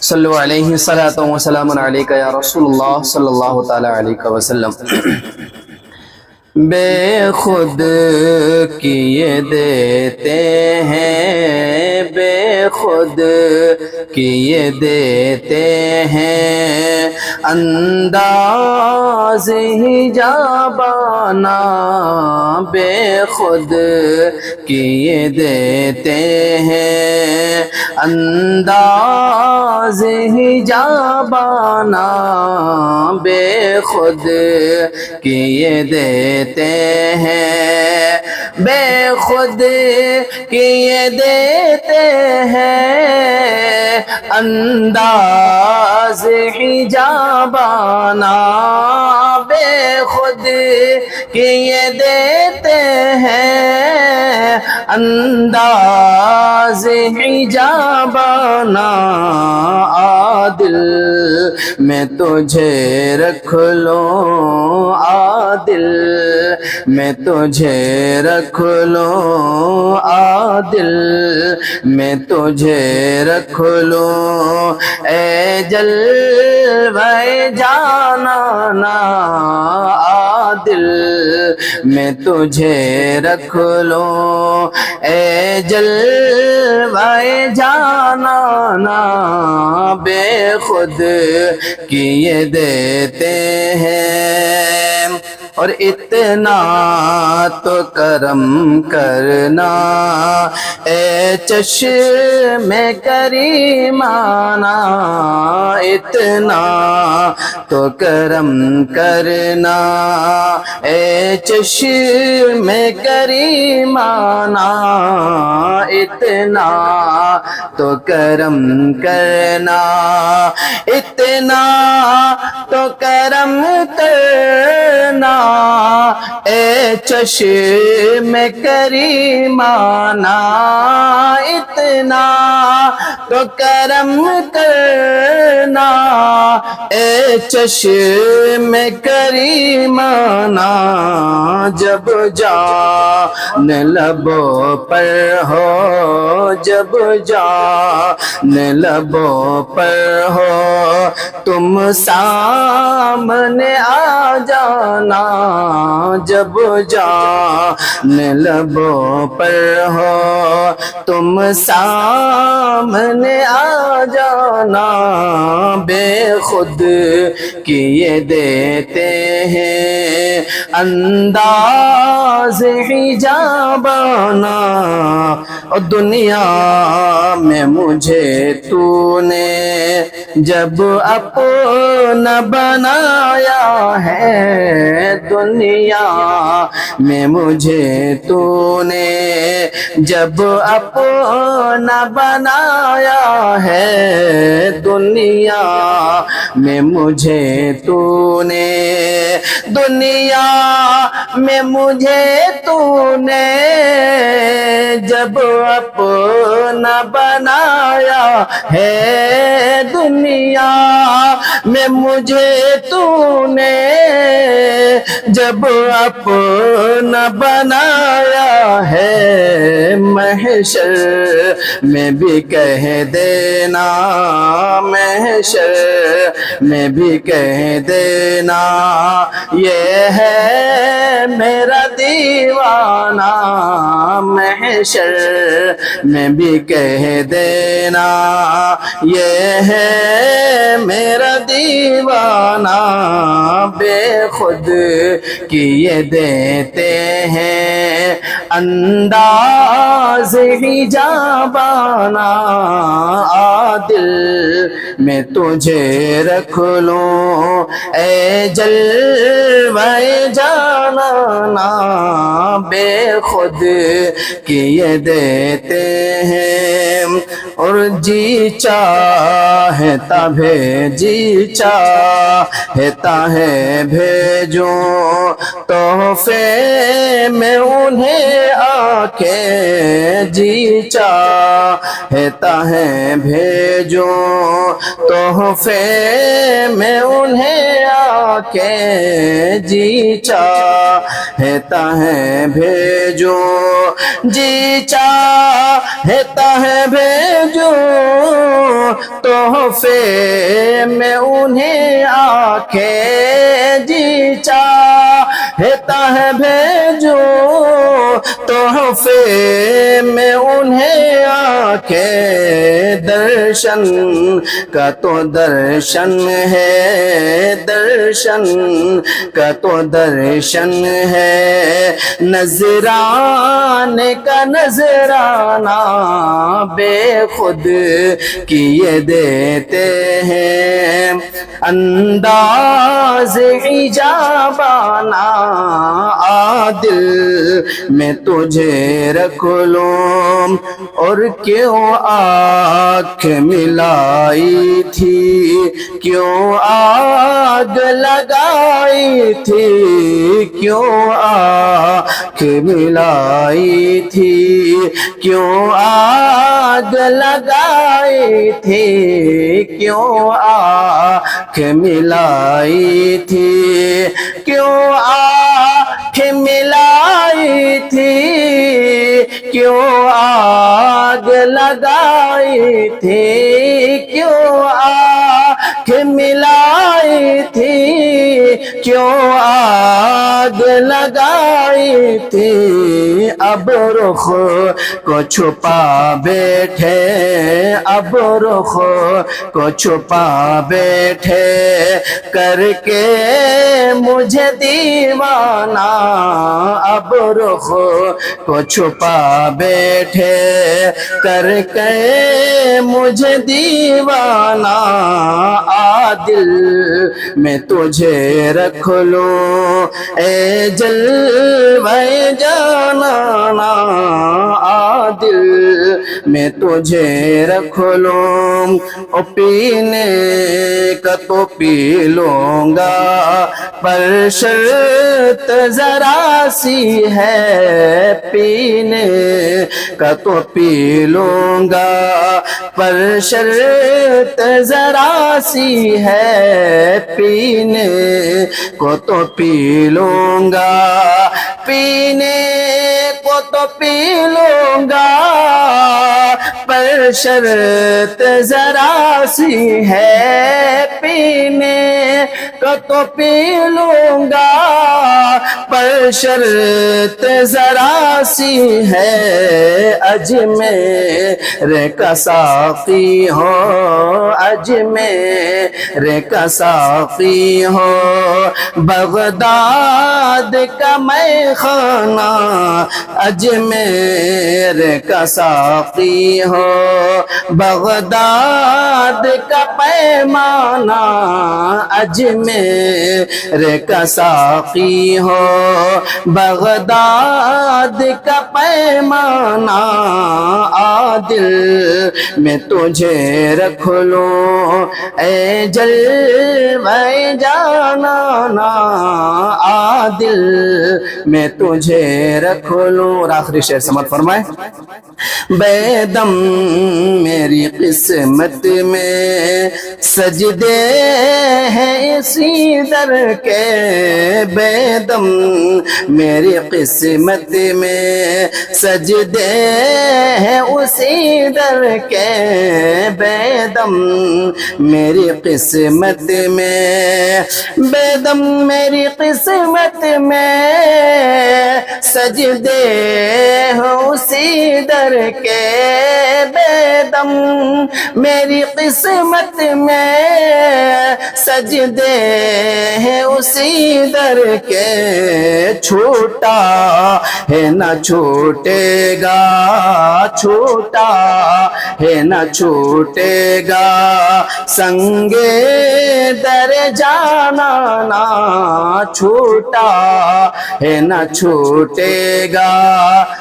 صلو علیہ الصلاۃ والسلام علیک یا رسول اللہ صلی اللہ تعالی علیہ وسلم۔ بے خود کیے دیتے ہیں، بے خود کیے دیتے ہیں، انداز حجابانہ بے خود کیے دیتے ہیں، انداز حجابانہ بے خود کیے دیتے ہیں، بے خود کیے دیتے ہیں، انداز حجابانہ بے خود کیے دیتے ہیں، انداز حجابانہ عادل میں تجھے رکھ لوں، عادل میں تجھے رکھ لوں، عادل میں تجھے رکھ لوں، اے جلوہ جانانا عادل میں تجھے رکھ لوں، اے جلوہ جانانا بے خود کیے دیتے ہیں۔ اور اتنا تو کرم کرنا اے چشم کریمانہ، اتنا تو کرم کرنا اے چشم کریمانہ، اتنا تو کرم کرنا، اتنا تو کرم کرنا اے چشم کریمانہ، اتنا تو کرم کرنا اے چشم کریمانہ، جب جان لبوں پر ہو، جب جان لبوں پر ہو، تم سامنے آ جانا، جب جان لبوں پر ہو تم سامنے آ جانا، بے خود کیے دیتے ہیں، انداز حجابانہ، اور دنیا میں مجھے تو نے جب اپنا بنایا ہے، دنیا میں مجھے تو نے جب اپنا بنایا ہے، دنیا میں مجھے تو نے، دنیا میں مجھے تو نے جب اپنا بنایا ہے، دنیا میں مجھے تو نے جب اپنا بنایا ہے، محشر میں بھی کہہ دینا، محشر میں بھی کہہ دینا، یہ ہے میرا دیوانہ، محشر میں بھی کہہ دینا، یہ ہے میرا دیوانہ، بے خود کیے دیتے ہیں، انداز حجابانہ، عادل میں تجھے رکھ لوں، اے جلوہ جانانا، بے خود کیے دیتے ہیں، اور جی چاہتا جی چاہتا ہے بھیجوں تحفے میں انہیں آ کے، جی چاہتا ہے بھیجوں تحفے میں انہیں آ کے، جی چاہتا ہے بھیجوں، جی چاہتا ہے بھیجوں تحفے میں انہیں آنکھیں جی چاہتا ہے بھیجو تحفے میں انہیں آنکھیں درشن کا تو درشن ہے درشن کا تو درشن ہے نذرانے کا نذرانہ بے خود کیے دیتے ہیں انداز ایجابانہ عادل میں تجھے رکھ لوں اور کیوں آنکھ ملائی تھی کیوں آگ لگائی تھی کیوں آنکھ ملائی تھی کیوں آگ لگائی تھی کیوں آنکھ ملائی تھی کیوں آنکھ ملائی تھی کیوں آگ لگائی تھی کیوں آنکھ ملائی تھی کیوں آگ لگائی تھی اب رخ کو چھپا بیٹھے اب رخ کو چھپا بیٹھے کر کے مجھے دیوانہ اب رخ کو چھپا بیٹھے کر کے مجھے دیوانہ عادل میں تجھے رکھ لوں اے جلوے جانانا عادل میں تجھے رکھ لوں او پینے کا تو پی لوں گا پر شرط ذرا سی ہے پینے کا تو پی لوں گا پر شرط ذرا سی ہے پینے کو تو پی لوں گا پینے کو تو پی لوں گا پر شرط ذرا سی ہے پینے کو تو پی لوں گا پر شرط ذرا سی ہے اجمیر کا ساقی ہو اجمیر کا ساقی ہو بغداد کا میخانہ اجمیر کا ساقی ہو بغداد کا پیمانہ اجمیر کا ساقی ہو بغداد کا پیمانہ عادل میں تجھے رکھ لوں اے جلوے جانانا عادل میں تجھے رکھ لوں اور آخری شعر سماعت فرمائے بے دم میری قسمت میں سجدے ہیں اسی در کے بے دم میری قسمت میں سجدے ہیں اسی در کے بے دم میری قسمت میں بے دم میری قسمت میں سجدے ہیں اسی در کے بے دم میری قسمت میں سجدے ہیں اسی در کے چھوٹا ہے نہ چھوٹے گا چھوٹا ہے نہ چھوٹے گا سنگے در جانا نا چھوٹا ہے نہ چھوٹے گا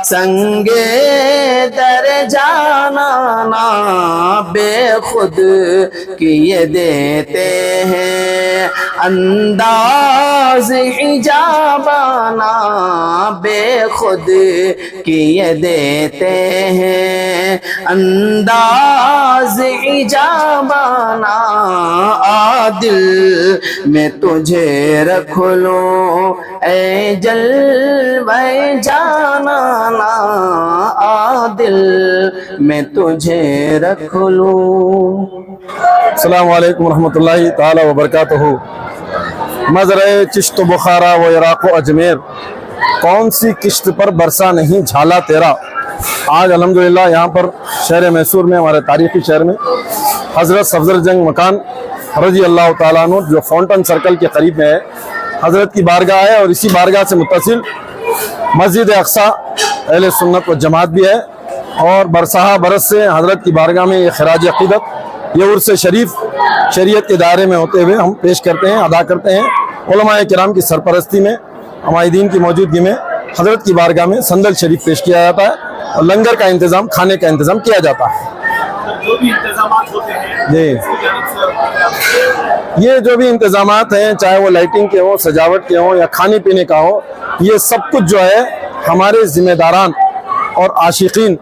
سنگے در جانا نا بے خود کیے دیتے ہیں انداز حجابانہ بے خود کیے دیتے ہیں، انداز حجابانہ عادل میں تجھے رکھ لوں، اے جلوہ جانانا عادل میں تجھے رکھ لوں۔ السلام علیکم ورحمۃ اللہ تعالی وبرکاتہ۔ مزرعہ چشت و بخارا و عراق و اجمیر، کون سی کشت پر برسا نہیں جھالا تیرا۔ آج الحمدللہ یہاں پر شہر میسور میں، ہمارے تاریخی شہر میں، حضرت صفدر جنگ مکان رضی اللہ تعالیٰ عنہ جو فاؤنٹن سرکل کے قریب میں ہے، حضرت کی بارگاہ ہے، اور اسی بارگاہ سے متصل مسجد اقصی اہل سنت و جماعت بھی ہے، اور برسہ برس سے حضرت کی بارگاہ میں یہ خراج عقیدت، یہ عرس شریف شریعت کے دائرے میں ہوتے ہوئے ہم پیش کرتے ہیں، ادا کرتے ہیں۔ علماء کرام کی سرپرستی میں، عمائدین کی موجودگی میں حضرت کی بارگاہ میں سندل شریف پیش کیا جاتا ہے، اور لنگر کا انتظام، کھانے کا انتظام کیا جاتا ہے۔ جو بھی انتظامات ہوتے ہیں جی، یہ جو بھی انتظامات ہیں، چاہے وہ لائٹنگ کے ہوں، سجاوٹ کے ہوں، یا کھانے پینے کا ہو، یہ سب کچھ جو ہے ہمارے ذمہ داران اور عاشقین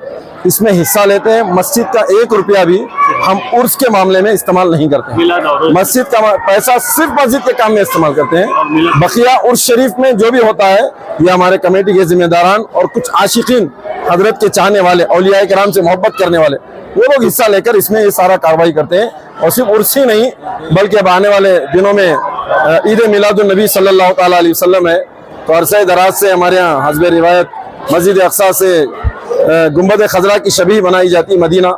اس میں حصہ لیتے ہیں۔ مسجد کا 1 روپیہ بھی ہم عرس کے معاملے میں استعمال نہیں کرتے ہیں، مسجد کا پیسہ صرف مسجد کے کام میں استعمال کرتے ہیں۔ بقیہ عرس شریف میں جو بھی ہوتا ہے، یہ ہمارے کمیٹی کے ذمہ داران اور کچھ عاشقین، حضرت کے چاہنے والے، اولیاء کرام سے محبت کرنے والے، وہ لوگ حصہ لے کر اس میں یہ سارا کارروائی کرتے ہیں۔ اور صرف عرس ہی نہیں، بلکہ اب آنے والے دنوں میں عید میلاد النبی صلی اللہ تعالیٰ علیہ وسلم ہے، تو عرصہ دراز سے ہمارے یہاں حسب روایت مسجد اقصی سے گنبد خضرا کی شبیہ بنائی جاتی، مدینہ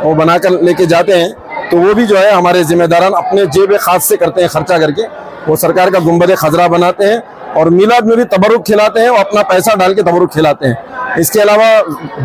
وہ بنا کر لے کے جاتے ہیں، تو وہ بھی جو ہے ہمارے ذمہ داران اپنے جیب خاص سے کرتے ہیں، خرچہ کر کے وہ سرکار کا گنبد خضرا بناتے ہیں، اور میلاد میں بھی تبرک کھلاتے ہیں، وہ اپنا پیسہ ڈال کے تبرک کھلاتے ہیں۔ اس کے علاوہ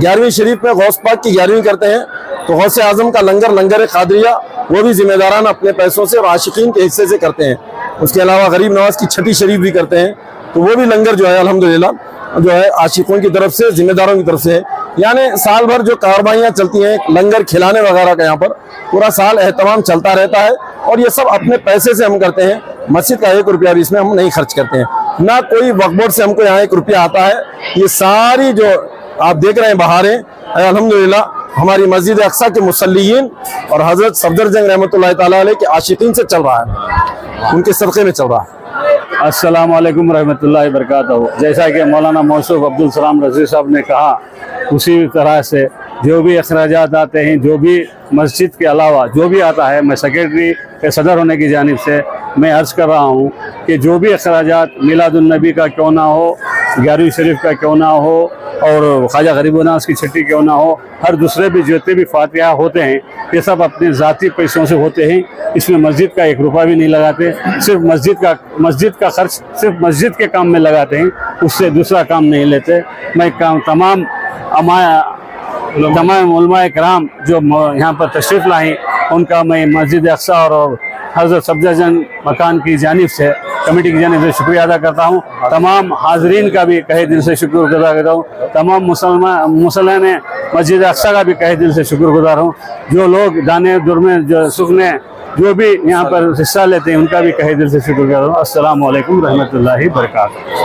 11ویں شریف میں غوث پاک کی 11ویں کرتے ہیں، تو غوث اعظم کا لنگر قادریہ وہ بھی ذمہ داران اپنے پیسوں سے اور عاشقین کے حصے سے کرتے ہیں۔ اس کے علاوہ غریب نواز کی 6 شریف بھی کرتے ہیں، تو وہ بھی لنگر جو ہے الحمدللہ جو ہے عاشقوں کی طرف سے، ذمہ داروں کی طرف سے ہے۔ یعنی سال بھر جو کاروائیاں چلتی ہیں لنگر کھلانے وغیرہ کا، یہاں پر پورا سال اہتمام چلتا رہتا ہے، اور یہ سب اپنے پیسے سے ہم کرتے ہیں۔ مسجد کا 1 روپیہ بھی اس میں ہم نہیں خرچ کرتے ہیں، نہ کوئی وقف بورڈ سے ہم کو یہاں 1 روپیہ آتا ہے۔ یہ ساری جو آپ دیکھ رہے ہیں بہاریں، الحمدللہ ہماری مسجد اقصی کے مصلیین اور حضرت صفدر جنگ رحمۃ اللہ تعالیٰ علیہ کے عاشقین سے چل رہا ہے، ان کے صدقے میں چل رہا ہے۔ السلام علیکم ورحمۃ اللہ وبرکاتہ۔ جیسا کہ مولانا موصوف عبدالسلام رضوی صاحب نے کہا، اسی طرح سے جو بھی اخراجات آتے ہیں، جو بھی مسجد کے علاوہ جو بھی آتا ہے، میں سیکریٹری کے صدر ہونے کی جانب سے میں عرض کر رہا ہوں کہ جو بھی اخراجات میلاد النبی کا کیوں نہ ہو، 11ویں شریف کا کیوں نہ ہو، اور خواجہ غریب الناس کی چھٹی کیوں نہ ہو، ہر دوسرے بھی جتنے بھی فاتحہ ہوتے ہیں، یہ سب اپنے ذاتی پیسوں سے ہوتے ہیں۔ اس میں مسجد کا 1 روپیہ بھی نہیں لگاتے، صرف مسجد کا خرچ صرف مسجد کے کام میں لگاتے ہیں، اس سے دوسرا کام نہیں لیتے۔ میں تمام علماء کرام جو یہاں پر تشریف لائیں، ان کا میں مسجد اقصی اور حضرت صفدر جنگ مکان کی جانب سے، کمیٹی کی جانب سے شکریہ ادا کرتا ہوں۔ تمام حاضرین کا بھی کہے دل سے شکر گزار کرتا ہوں، تمام مسلمان مسجد اقصی کا بھی کہے دل سے شکر گزار ہوں۔ جو لوگ دانے درمے جو سکھنے جو بھی یہاں پر حصہ لیتے ہیں، ان کا بھی کہے دل سے شکر گزار ہوں۔ السلام علیکم ورحمۃ اللہ وبرکاتہ۔